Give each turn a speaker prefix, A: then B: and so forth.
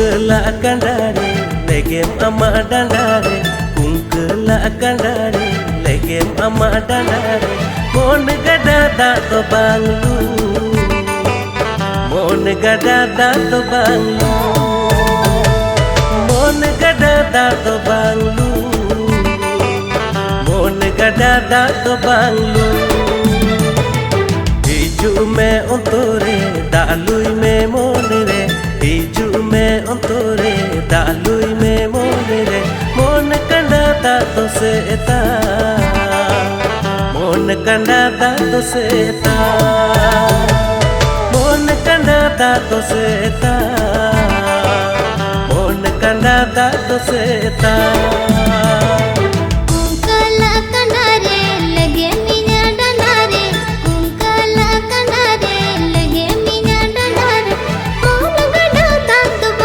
A: Kungkela kandare legem ama dandare Kungkela kandare legem ama dandare Mon gada da to banglu Mon gada da to banglu Mon gada da to banglu Mon gada da to banglu Hiju me ontore dalui me monire Hiju me ontore dalui me monire Mon kanda da to seta Mon kanda da to seta Mon kanda da to seta Mon kanda da to seta